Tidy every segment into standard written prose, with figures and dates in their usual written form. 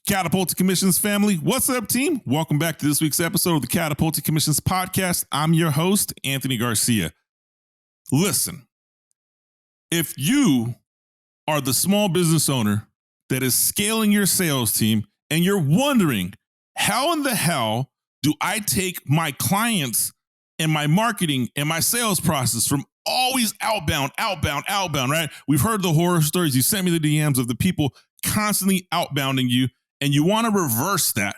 Catapulting Commissions family, what's up, team? Welcome back to this week's episode of the Catapulting Commissions Podcast. I'm your host, Anthony Garcia. Listen, if you are the small business owner that is scaling your sales team and you're wondering, how in the hell do I take my clients and my marketing and my sales process from always outbound, right? We've heard the horror stories. You sent me the DMs of the people constantly outbounding you, and you want to reverse that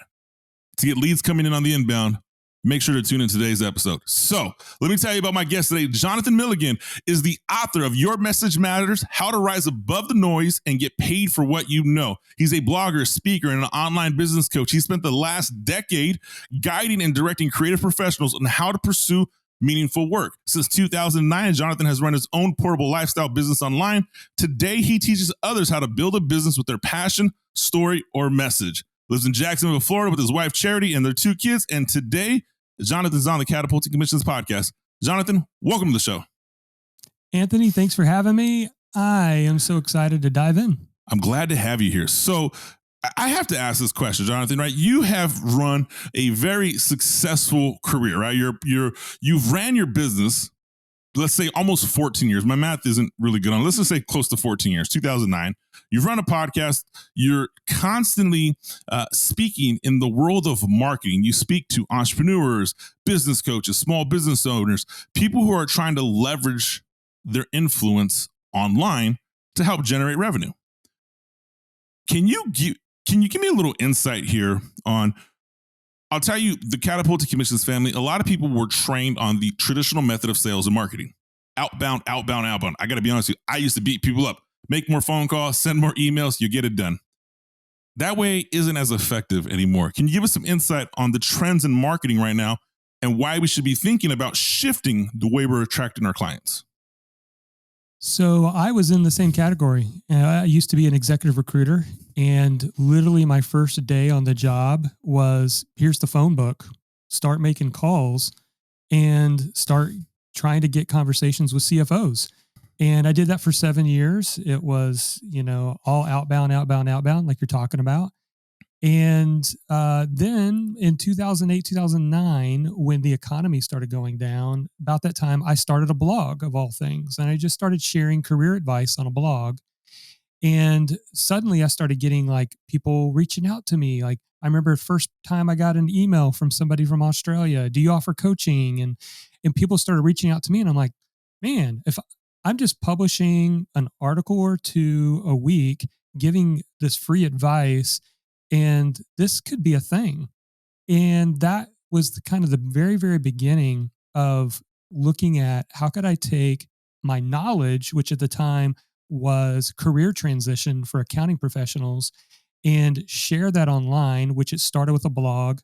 to get leads coming in on the inbound. Make sure to tune in today's episode. So let me tell you about my guest today. Jonathan Milligan is the author of Your Message Matters, How to Rise Above the Noise and Get Paid for What You Know. He's a blogger, speaker, and an online business coach. He spent the last decade guiding and directing creative professionals on how to pursue meaningful work. Since 2009, Jonathan has run his own portable lifestyle business online. Today, he teaches others how to build a business with their passion, story, or message. Lives in Jacksonville, Florida with his wife, Charity, and their 2 kids. And today, Jonathan's on the Catapulting Commissions Podcast. Jonathan, welcome to the show. Anthony, thanks for having me. I am so excited to dive in. I'm glad to have you here. So I have to ask this question, Jonathan, right? You have run a very successful career, right? You've ran your business, let's say almost 14 years. My math isn't really good on. Let's just say close to 14 years, 2009. You've run a podcast. You're constantly speaking in the world of marketing. You speak to entrepreneurs, business coaches, small business owners, people who are trying to leverage their influence online to help generate revenue. Can you give me a little insight here on, I'll tell you, the Catapulting Commissions family, a lot of people were trained on the traditional method of sales and marketing. Outbound. I got to be honest with you. I used to beat people up, make more phone calls, send more emails, you get it done. That way isn't as effective anymore. Can you give us some insight on the trends in marketing right now and why we should be thinking about shifting the way we're attracting our clients? So I was in the same category. I used to be an executive recruiter, and literally my first day on the job was, here's the phone book, start making calls and start trying to get conversations with CFOs. And I did that for 7 years. It was, all outbound, like you're talking about. And then in 2008, 2009, when the economy started going down, about that time, I started a blog of all things. And I just started sharing career advice on a blog. And suddenly I started getting like people reaching out to me. Like I remember the first time I got an email from somebody from Australia, do you offer coaching? And people started reaching out to me, and I'm like, man, if I'm just publishing an article or 2 a week, giving this free advice, and this could be a thing. And that was the very, very beginning of looking at how could I take my knowledge, which at the time was career transition for accounting professionals, and share that online, which it started with a blog,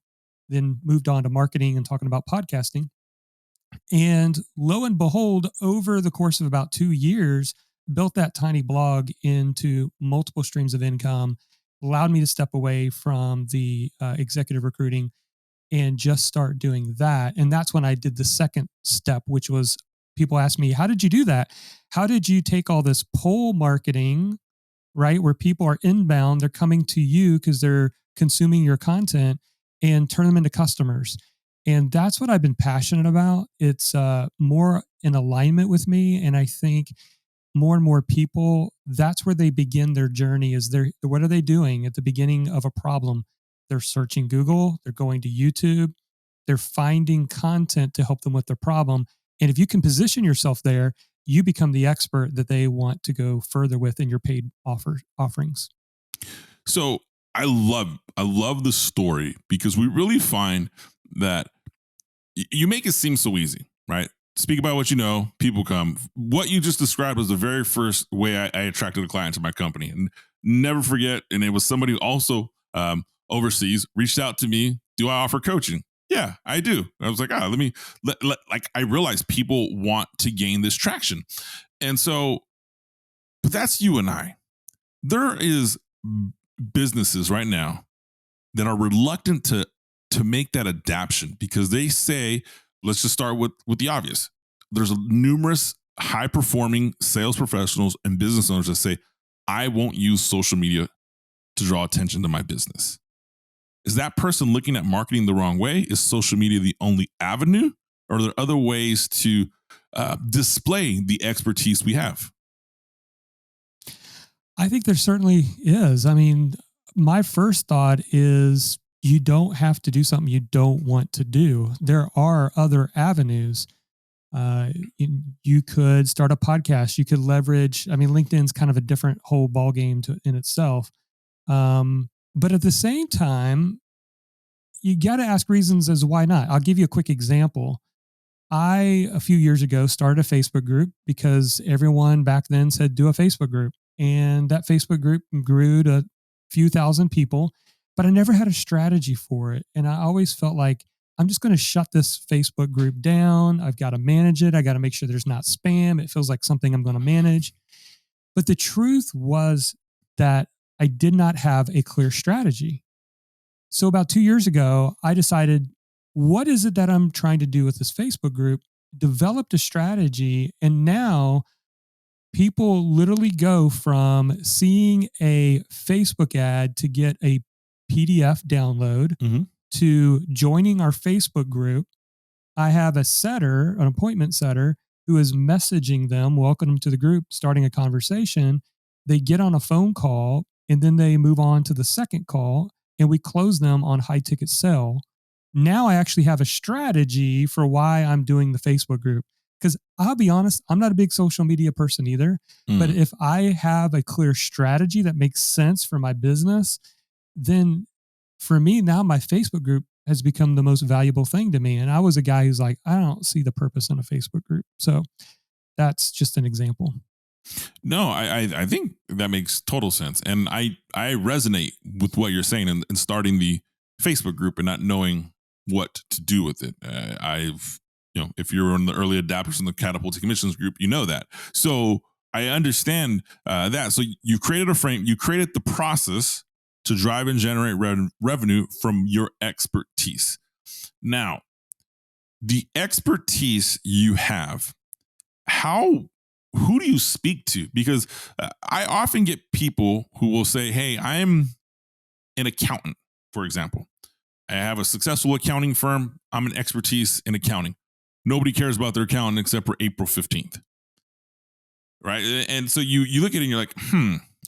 then moved on to marketing and talking about podcasting. And lo and behold, over the course of about 2 years, built that tiny blog into multiple streams of income, allowed me to step away from the executive recruiting and just start doing that. And that's when I did the second step, which was people ask me, how did you do that? How did you take all this pull marketing, right? Where people are inbound, they're coming to you because they're consuming your content, and turn them into customers. And that's what I've been passionate about. It's more in alignment with me. And I think more and more people, that's where they begin their journey. What are they doing at the beginning of a problem? They're searching Google, they're going to YouTube, they're finding content to help them with their problem. And if you can position yourself there, you become the expert that they want to go further with in your paid offerings. So I love the story, because we really find that you make it seem so easy, right? Speak about what you know, people come. What you just described was the very first way I attracted a client to my company. And never forget, and it was somebody who also overseas reached out to me, do I offer coaching? Yeah, I do. I was like, I realized people want to gain this traction. And so, but that's you and I. There is businesses right now that are reluctant to make that adaptation, because they say, let's just start with the obvious. There's numerous high-performing sales professionals and business owners that say, I won't use social media to draw attention to my business? Is that person looking at marketing the wrong way? Is social media the only avenue? Or are there other ways to display the expertise we have? I think there certainly is. I mean, my first thought is you don't have to do something you don't want to do. There are other avenues. You could start a podcast. You could leverage, I mean, LinkedIn's kind of a different whole ballgame in itself. But at the same time, you got to ask reasons as why not. I'll give you a quick example. A few years ago, started a Facebook group because everyone back then said, do a Facebook group. And that Facebook group grew to a few thousand people, but I never had a strategy for it. And I always felt like I'm just going to shut this Facebook group down. I've got to manage it. I got to make sure there's not spam. It feels like something I'm going to manage. But the truth was that I did not have a clear strategy. So about 2 years ago, I decided, what is it that I'm trying to do with this Facebook group? Developed a strategy. And now people literally go from seeing a Facebook ad to get a PDF download to joining our Facebook group. I have an appointment setter, who is messaging them, welcome them to the group, starting a conversation. They get on a phone call, and then they move on to the second call, and we close them on high ticket sale. Now I actually have a strategy for why I'm doing the Facebook group. Because I'll be honest, I'm not a big social media person either. But if I have a clear strategy that makes sense for my business, then for me, now my Facebook group has become the most valuable thing to me. And I was a guy who's like, I don't see the purpose in a Facebook group. So that's just an example. No, I think that makes total sense. And I resonate with what you're saying in starting the Facebook group and not knowing what to do with it. If you're in the early adapters in the Catapulting Commissions group, you know that. So I understand that. So you created a frame, you created the process to drive and generate revenue from your expertise. Now, the expertise you have, who do you speak to? Because I often get people who will say, hey, I'm an accountant, for example. I have a successful accounting firm. I'm an expertise in accounting. Nobody cares about their accountant except for April 15th. Right. And so you look at it and you're like,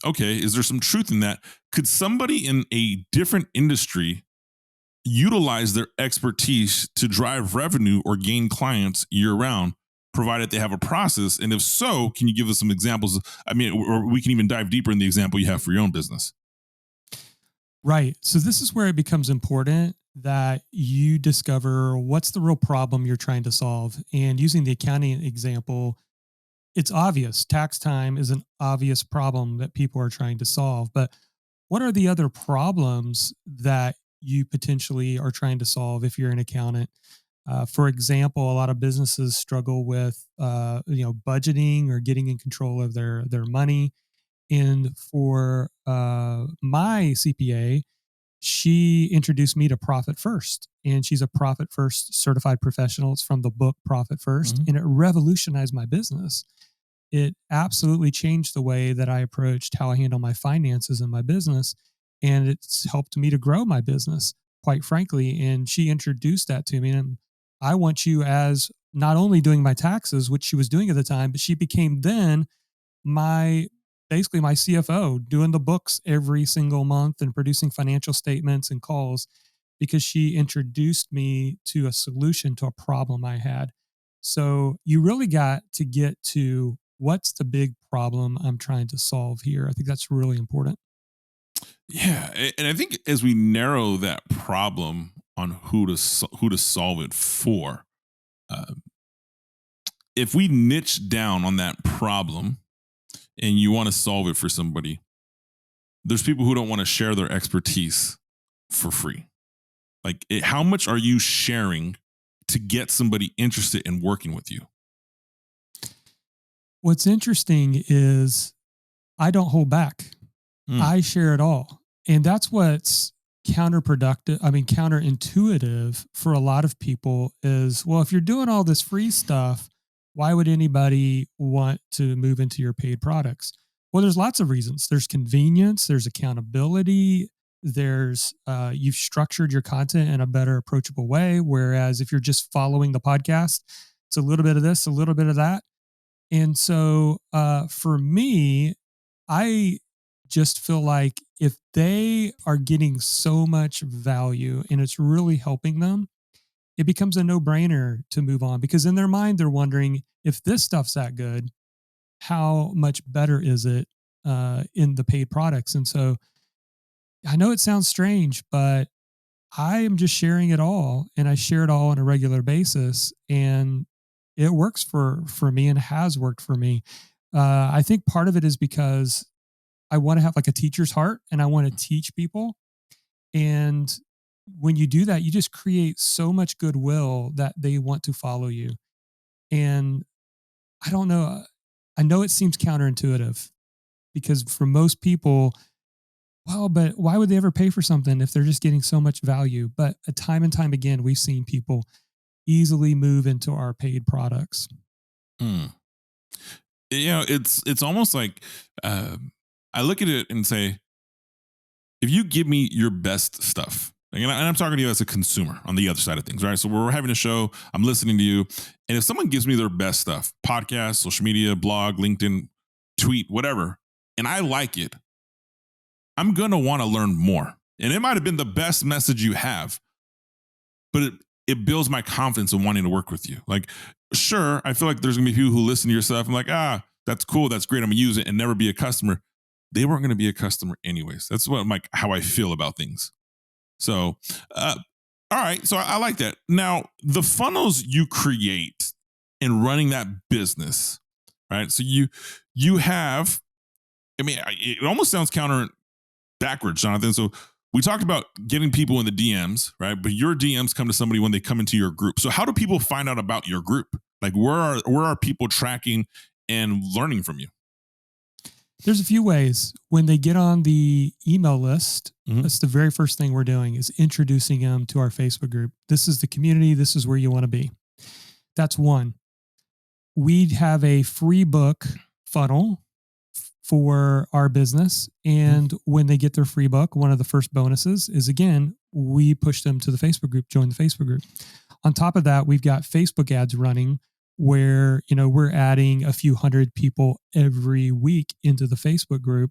okay, is there some truth in that? Could somebody in a different industry utilize their expertise to drive revenue or gain clients year round, provided they have a process? And if so, can you give us some examples? I mean, or we can even dive deeper in the example you have for your own business. Right. So this is where it becomes important that you discover what's the real problem you're trying to solve. And using the accounting example, it's obvious. Tax time is an obvious problem that people are trying to solve. But what are the other problems that you potentially are trying to solve if you're an accountant? For example, a lot of businesses struggle with budgeting or getting in control of their money. And for my CPA, she introduced me to Profit First, and she's a Profit First certified professional. It's from the book Profit First, and it revolutionized my business. It absolutely changed the way that I approached how I handle my finances in my business, and it's helped me to grow my business, quite frankly. And she introduced that to me, and I want you as not only doing my taxes, which she was doing at the time, but she became then basically my CFO, doing the books every single month and producing financial statements and calls, because she introduced me to a solution to a problem I had. So you really got to get to what's the big problem I'm trying to solve here. I think that's really important. Yeah. And I think as we narrow that problem on who to solve it for, if we niche down on that problem, and you want to solve it for somebody, there's people who don't want to share their expertise for free. Like, how much are you sharing to get somebody interested in working with you? What's interesting is I don't hold back. I share it all. And that's what's counterintuitive for a lot of people is, well, if you're doing all this free stuff, why would anybody want to move into your paid products? Well, there's lots of reasons. There's convenience, there's accountability, there's you've structured your content in a better approachable way. Whereas if you're just following the podcast, it's a little bit of this, a little bit of that. And so for me, I just feel like if they are getting so much value and it's really helping them, it becomes a no-brainer to move on, because in their mind, they're wondering, if this stuff's that good, how much better is it in the paid products? And so I know it sounds strange, but I am just sharing it all, and I share it all on a regular basis, and it works for me and has worked for me. I think part of it is because I want to have like a teacher's heart, and I want to teach people. And when you do that, you just create so much goodwill that they want to follow you. And I don't know, I know it seems counterintuitive, because for most people, well, but why would they ever pay for something if they're just getting so much value? But time and time again, we've seen people easily move into our paid products. It's almost like I look at it and say, if you give me your best stuff, and I'm talking to you as a consumer on the other side of things, right? So we're having a show, I'm listening to you, and if someone gives me their best stuff, podcast, social media, blog, LinkedIn, tweet, whatever, and I like it, I'm going to want to learn more. And it might have been the best message you have, but it builds my confidence in wanting to work with you. Like, sure, I feel like there's going to be people who listen to your stuff and like, that's cool, that's great, I'm going to use it and never be a customer. They weren't going to be a customer anyways. That's what how I feel about things. So, all right. So I like that. Now, the funnels you create in running that business, right? So you have, it almost sounds backwards, Jonathan. So we talked about getting people in the DMs, right? But your DMs come to somebody when they come into your group. So how do people find out about your group? Like, where are people tracking and learning from you? There's a few ways. When they get on the email list, that's the very first thing we're doing, is introducing them to our Facebook group. This is the community. This is where you want to be. That's one. We have a free book funnel for our business. And when they get their free book, one of the first bonuses is, again, we push them to the Facebook group, join the Facebook group. On top of that, we've got Facebook ads running where, we're adding a few hundred people every week into the Facebook group,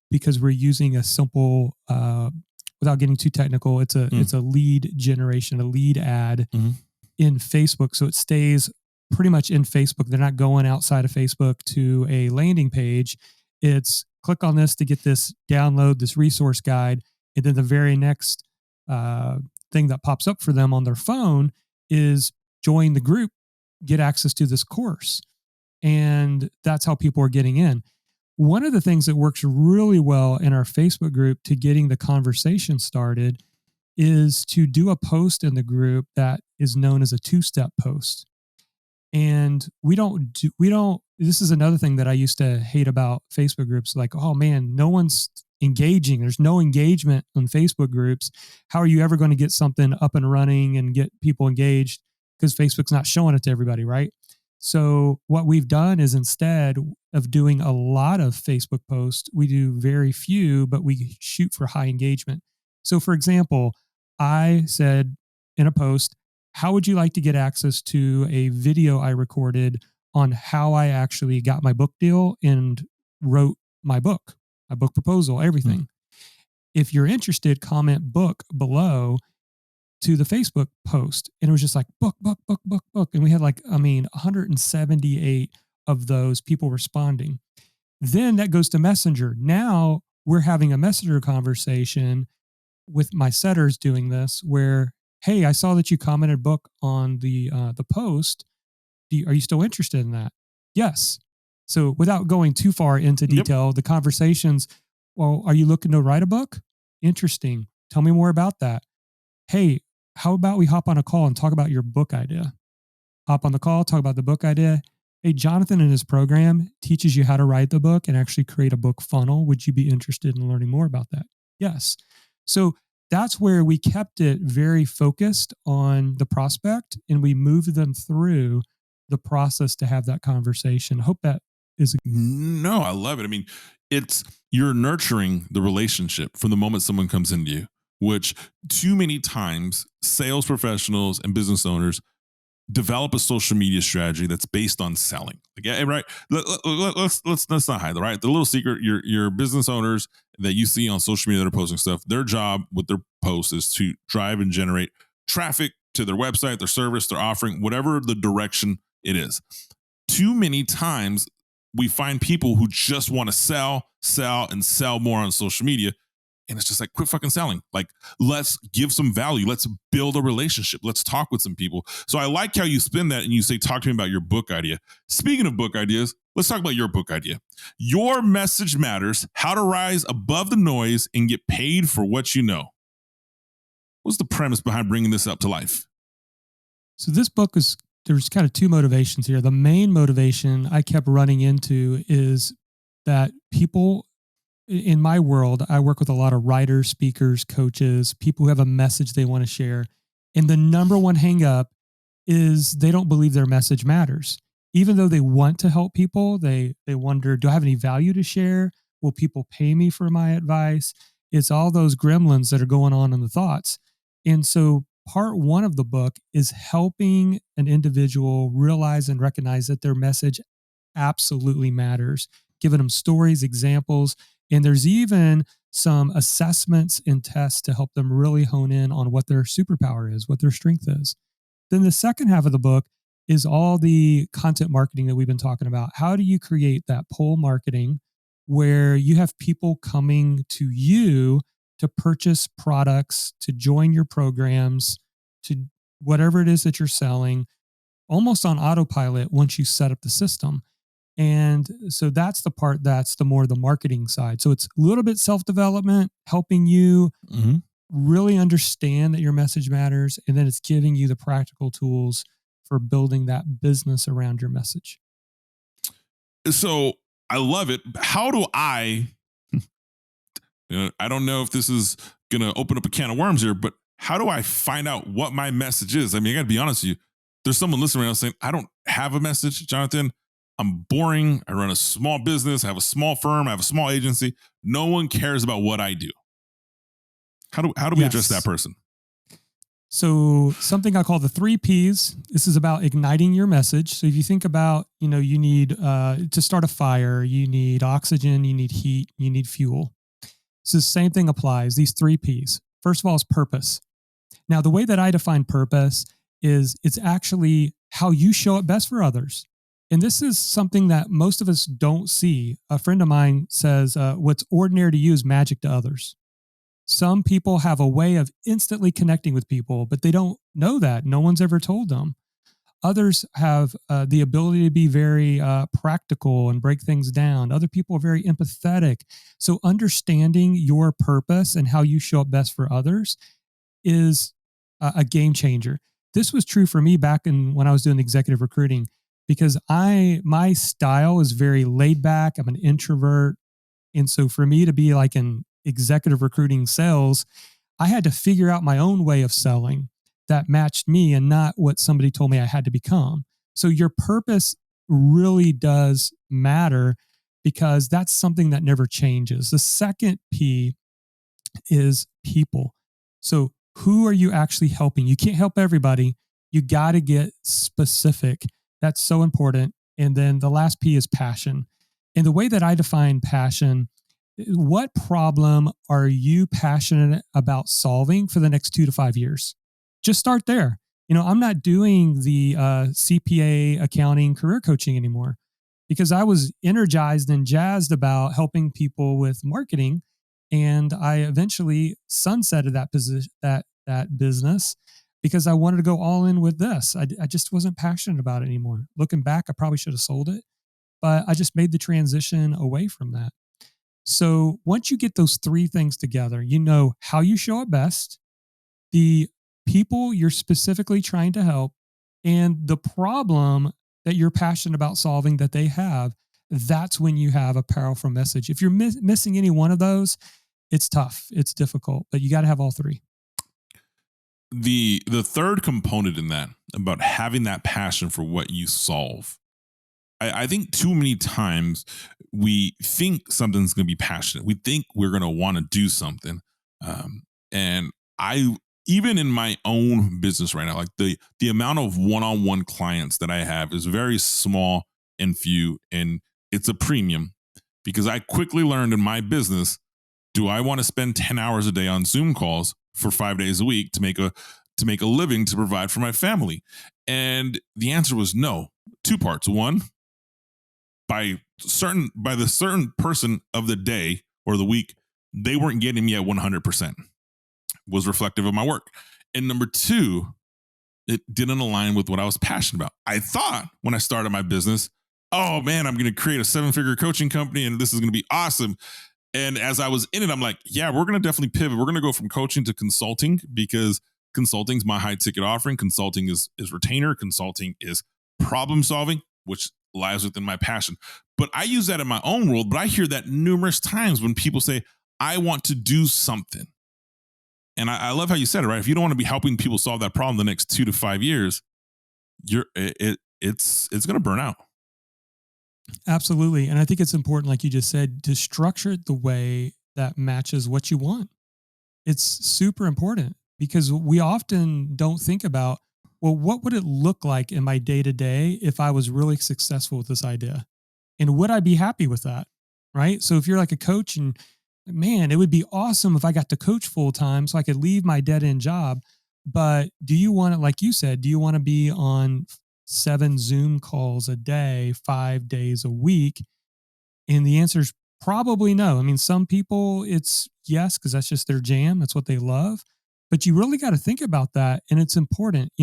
because we're using a simple, without getting too technical, it's a lead generation, a lead ad in Facebook. So it stays pretty much in Facebook. They're not going outside of Facebook to a landing page. It's click on this to get this, download this resource guide. And then the very next thing that pops up for them on their phone is join the group, get access to this course. And that's how people are getting in. One of the things that works really well in our Facebook group to getting the conversation started is to do a post in the group that is known as a two-step post. And this is another thing that I used to hate about Facebook groups. Like, oh man, no one's engaging. There's no engagement on Facebook groups. How are you ever going to get something up and running and get people engaged? Because Facebook's not showing it to everybody, right? So what we've done is, instead of doing a lot of Facebook posts, we do very few, but we shoot for high engagement. So for example, I said in a post, how would you like to get access to a video I recorded on how I actually got my book deal and wrote my book proposal, everything. If you're interested, comment book below to the Facebook post. And it was just like book. And we had 178 of those people responding. Then that goes to Messenger. Now we're having a Messenger conversation with my setters doing this, where, hey, I saw that you commented book on the post. Are you still interested in that? Yes. So without going too far into detail, the conversations, well, are you looking to write a book? Interesting. Tell me more about that. Hey, how about we hop on a call and talk about your book idea? Hop on the call, talk about the book idea. Hey, Jonathan in his program teaches you how to write the book and actually create a book funnel. Would you be interested in learning more about that? Yes. So that's where we kept it very focused on the prospect, and we moved them through the process to have that conversation. Hope that No, I love it. I mean, you're nurturing the relationship from the moment someone comes into you, which too many times sales professionals and business owners develop a social media strategy that's based on selling. Like, yeah, right. Let's not hide the right. The little secret: your business owners that you see on social media that are posting stuff, their job with their posts is to drive and generate traffic to their website, their service, their offering, whatever the direction it is. Too many times we find people who just want to sell more on social media. And it's just like, quit fucking selling. Like, let's give some value. Let's build a relationship. Let's talk with some people. So I like how you spin that and you say, talk to me about your book idea. Speaking of book ideas, let's talk about your book idea. Your Message Matters: How to Rise Above the Noise and Get Paid for What You Know. What's the premise behind bringing this up to life? So this book there's kind of two motivations here. The main motivation I kept running into is that people in my world, I work with a lot of writers, speakers, coaches, people who have a message they want to share. And the number one hang up is they don't believe their message matters. Even though they want to help people, they wonder, do I have any value to share? Will people pay me for my advice? It's all those gremlins that are going on in the thoughts. And so part one of the book is helping an individual realize and recognize that their message absolutely matters, giving them stories, examples, and there's even some assessments and tests to help them really hone in on what their superpower is, what their strength is. Then the second half of the book is all the content marketing that we've been talking about. How do you create that pull marketing where you have people coming to you to purchase products, to join your programs, to whatever it is that you're selling, almost on autopilot once you set up the system? And so that's the part that's the marketing side. So it's a little bit self-development, helping you really understand that your message matters. And then it's giving you the practical tools for building that business around your message. So I love it. How do I don't know if this is going to open up a can of worms here, but how do I find out what my message is? I mean, I got to be honest with you. There's someone listening right now saying, I don't have a message, Jonathan. I'm boring. I run a small business. I have a small firm. I have a small agency. No one cares about what I do. How do we address that person? So something I call the 3 Ps. This is about igniting your message. So if you think about, you need to start a fire, you need oxygen, you need heat, you need fuel. So the same thing applies, these 3 Ps. First of all is purpose. Now, the way that I define purpose is it's actually how you show up best for others. And this is something that most of us don't see. A friend of mine says, what's ordinary to you is magic to others. Some people have a way of instantly connecting with people, but they don't know that. No one's ever told them. Others have the ability to be very practical and break things down. Other people are very empathetic. So understanding your purpose and how you show up best for others is a game changer. This was true for me back when I was doing executive recruiting, because my style is very laid back. I'm an introvert. And so for me to be like an executive recruiting sales, I had to figure out my own way of selling that matched me and not what somebody told me I had to become. So your purpose really does matter, because that's something that never changes. The second P is people. So who are you actually helping? You can't help everybody. You got to get specific. That's so important. And then the last P is passion. And the way that I define passion, what problem are you passionate about solving for the next 2 to 5 years? Just start there. I'm not doing the CPA accounting career coaching anymore, because I was energized and jazzed about helping people with marketing. And I eventually sunsetted that position, that business, because I wanted to go all in with this. I just wasn't passionate about it anymore. Looking back, I probably should have sold it, but I just made the transition away from that. So once you get those 3 things together, how you show up best, the people you're specifically trying to help, and the problem that you're passionate about solving that they have, that's when you have a powerful message. If you're missing any one of those, it's tough. It's difficult, but you got to have all 3. The third component in that, about having that passion for what you solve, I think too many times we think something's going to be passionate. We think we're going to want to do something. And I, even in my own business right now, like the amount of one-on-one clients that I have is very small and few, and it's a premium because I quickly learned in my business, do I want to spend 10 hours a day on Zoom calls for 5 days a week to make a living to provide for my family? And the answer was no. Two parts. One, by the certain person of the day or the week, they weren't getting me at 100%, was reflective of my work. And number two, it didn't align with what I was passionate about. I thought when I started my business, oh man, I'm going to create a 7-figure coaching company and this is going to be awesome. And as I was in it, I'm like, yeah, we're going to definitely pivot. We're going to go from coaching to consulting because consulting is my high ticket offering. Consulting is retainer. Consulting is problem solving, which lies within my passion. But I use that in my own world, but I hear that numerous times when people say, I want to do something. And I love how you said it, right? If you don't want to be helping people solve that problem the next 2 to 5 years, it's going to burn out. Absolutely. And I think it's important, like you just said, to structure it the way that matches what you want. It's super important because we often don't think about, well, what would it look like in my day to day if I was really successful with this idea? And would I be happy with that? Right. So if you're like a coach and man, it would be awesome if I got to coach full time so I could leave my dead end job. But do you want to, like you said, do you want to be on 7 Zoom calls a day, 5 days a week? And the answer is probably no. I mean, some people it's yes, because that's just their jam. That's what they love. But you really got to think about that. And it's important.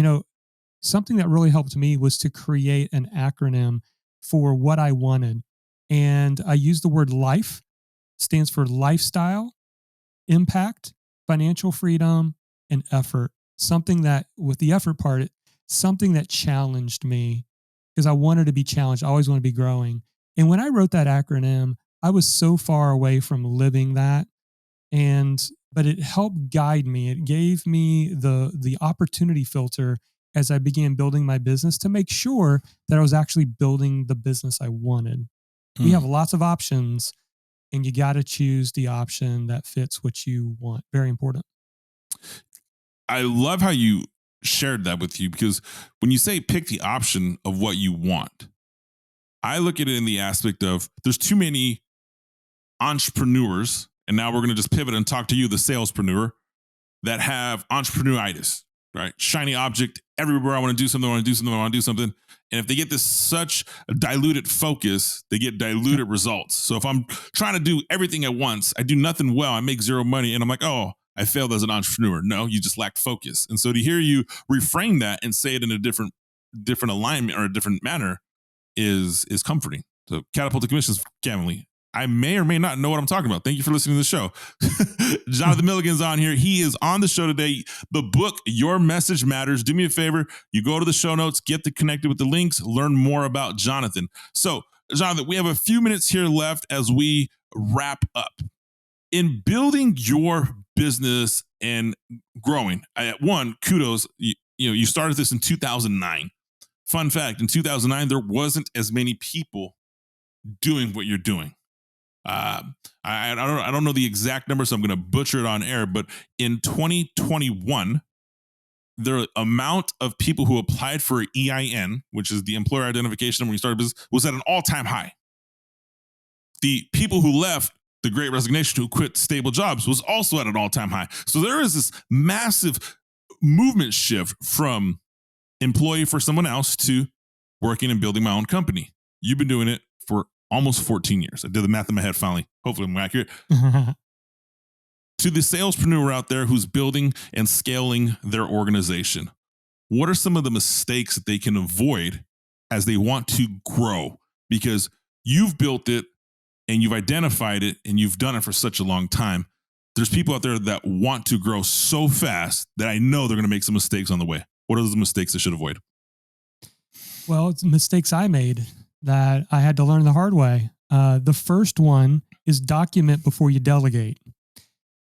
Something that really helped me was to create an acronym for what I wanted. And I used the word LIFE, stands for lifestyle, impact, financial freedom, and effort. Something that, with the effort part, something that challenged me because I wanted to be challenged. I always want to be growing. And when I wrote that acronym, I was so far away from living that. But it helped guide me. It gave me the opportunity filter as I began building my business to make sure that I was actually building the business I wanted. We have lots of options, and you got to choose the option that fits what you want. Very important. I love how you shared that with you because when you say pick the option of what you want, I look at it in the aspect of there's too many entrepreneurs, and now we're going to just pivot and talk to you, the salespreneur, that have entrepreneuritis, right? Shiny object everywhere. I want to do something. I want to do something. I want to do something. And if they get this such a diluted focus, they get diluted results. So if I'm trying to do everything at once, I do nothing well. I make zero money. And I'm like, oh, I failed as an entrepreneur. No, you just lack focus. And so to hear you reframe that and say it in a different alignment or a different manner is comforting. So Catapulting Commissions family, I may or may not know what I'm talking about. Thank you for listening to the show. Jonathan Milligan's on here. He is on the show today. The book, Your Message Matters. Do me a favor. You go to the show notes, get connected with the links, learn more about Jonathan. So, Jonathan, we have a few minutes here left as we wrap up. In building your business and growing, kudos. You started this in 2009. Fun fact, in 2009, there wasn't as many people doing what you're doing. I don't know the exact number, so I'm going to butcher it on air. But in 2021, the amount of people who applied for EIN, which is the employer identification number when you started business, was at an all-time high. The people who left the Great Resignation, who quit stable jobs, was also at an all-time high. So there is this massive movement shift from employee for someone else to working and building my own company. You've been doing it for almost 14 years. I did the math in my head finally. Hopefully I'm accurate. To the salespreneur out there who's building and scaling their organization, what are some of the mistakes that they can avoid as they want to grow? Because you've built it and you've identified it and you've done it for such a long time. There's people out there that want to grow so fast that I know they're going to make some mistakes on the way. What are those mistakes they should avoid? Well, it's mistakes I made that I had to learn the hard way. The first one is document before you delegate.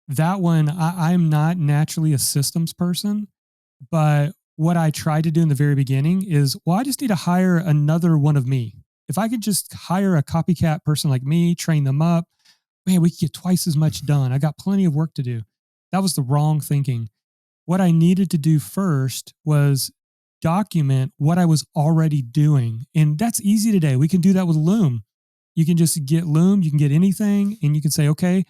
That one, I'm not naturally a systems person, but what I tried to do in the very beginning is, well, I just need to hire another one of me. if I could just hire a copycat person like me, train them up, man, we could get twice as much done. I got plenty of work to do. That was the wrong thinking. What I needed to do first was document what I was already doing. And that's easy today. We can do that with Loom. You can just get Loom, you can get anything, and you can say, okay,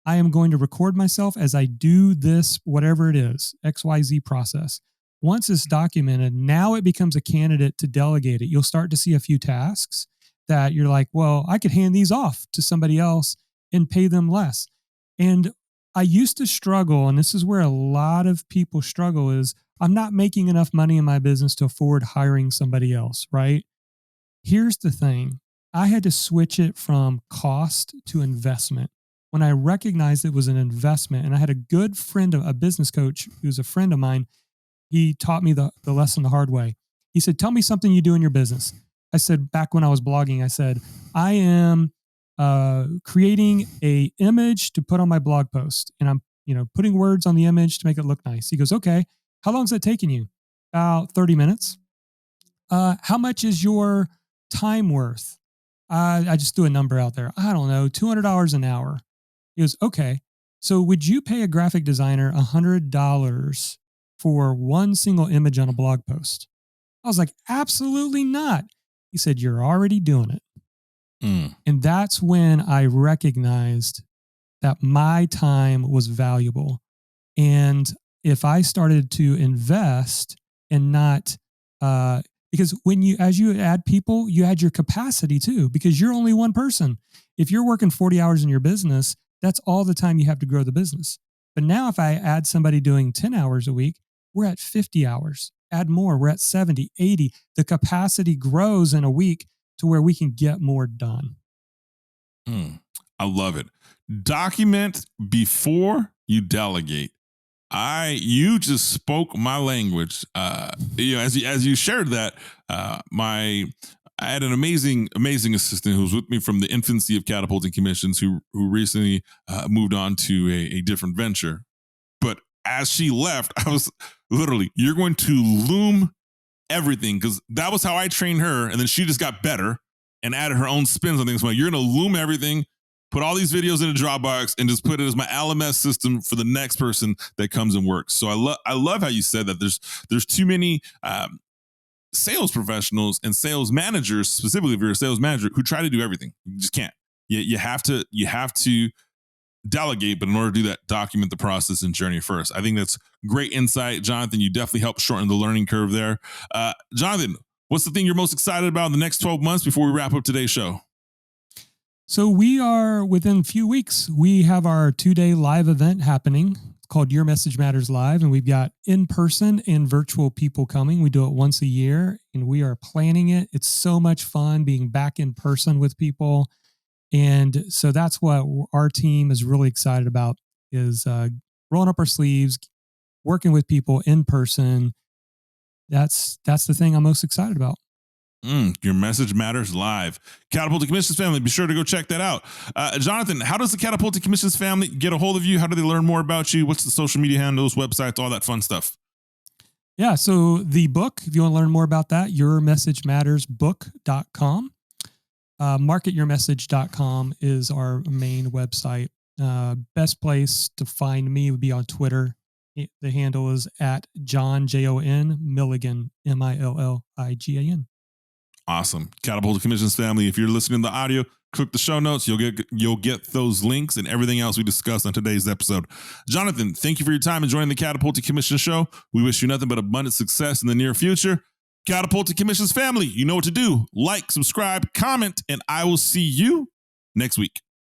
I am going to record myself as I do this, whatever it is, XYZ process. Once it's documented, now it becomes a candidate to delegate it. You'll start to see a few tasks that you're like, well, I could hand these off to somebody else and pay them less. And I used to struggle, and this is where a lot of people struggle, is I'm not making enough money in my business to afford hiring somebody else, right? Here's the thing. I had to switch it from cost to investment. When I recognized it was an investment, and I had a good friend, a business coach who's a friend of mine, he taught me the lesson the hard way. He said, tell me something you do in your business. I said, back when I was blogging, I said, I am creating a image to put on my blog post, and I'm, putting words on the image to make it look nice. He goes, okay, how long is that taking you? About 30 minutes. How much is your time worth? I just threw a number out there. I don't know, $200 an hour. He goes, okay, so would you pay a graphic designer $100 for one single image on a blog post? I was like, absolutely not. He said, you're already doing it. And that's when I recognized that my time was valuable. And if I started to invest and not, because as you add people, you add your capacity too, because you're only one person. If you're working 40 hours in your business, that's all the time you have to grow the business. But now if I add somebody doing 10 hours a week, we're at 50 hours. Add more, we're at 70, 80. The capacity grows in a week to where we can get more done. I love it. Document before you delegate. You just spoke my language. As you shared that, I had an amazing assistant who was with me from the infancy of Catapulting Commissions, who recently moved on to a different venture. But as she left, I was literally, you're going to Loom everything, because that was how I trained her, and then she just got better and added her own spins on things. Like, you're going to Loom everything, put all these videos in a Dropbox, and just put it as my LMS system for the next person that comes and works. So I love how you said that there's too many sales professionals and sales managers, specifically if you're a sales manager, who try to do everything. You just can't. You have to delegate, but in order to do that, document the process and journey first. I think that's great insight, Jonathan. You definitely helped shorten the learning curve there. Jonathan, what's the thing you're most excited about in the next 12 months before we wrap up today's show? So we are, within a few weeks, we have our 2-day live event happening. It's called Your Message Matters Live, and we've got in-person and virtual people coming. We do it once a year, and we are planning it. It's so much fun being back in person with people. And so that's what our team is really excited about, is rolling up our sleeves, working with people in person. That's the thing I'm most excited about. Your Message Matters Live. Catapulting Commissions family, be sure to go check that out. Jonathan, how does the Catapulting Commissions family get a hold of you? How do they learn more about you? What's the social media handles, websites, all that fun stuff? Yeah, so the book, if you want to learn more about that, yourmessagemattersbook.com. Marketyourmessage.com is our main website. Best place to find me would be on Twitter. The handle is at John, Jon Milligan, Milligan. Awesome. Catapulting Commissions family, if you're listening to the audio, click the show notes. You'll get those links and everything else we discussed on today's episode. Jonathan, thank you for your time and joining the Catapulting Commissions show. We wish you nothing but abundant success in the near future. Catapulting Commissions family, you know what to do. Like, subscribe, comment, and I will see you next week.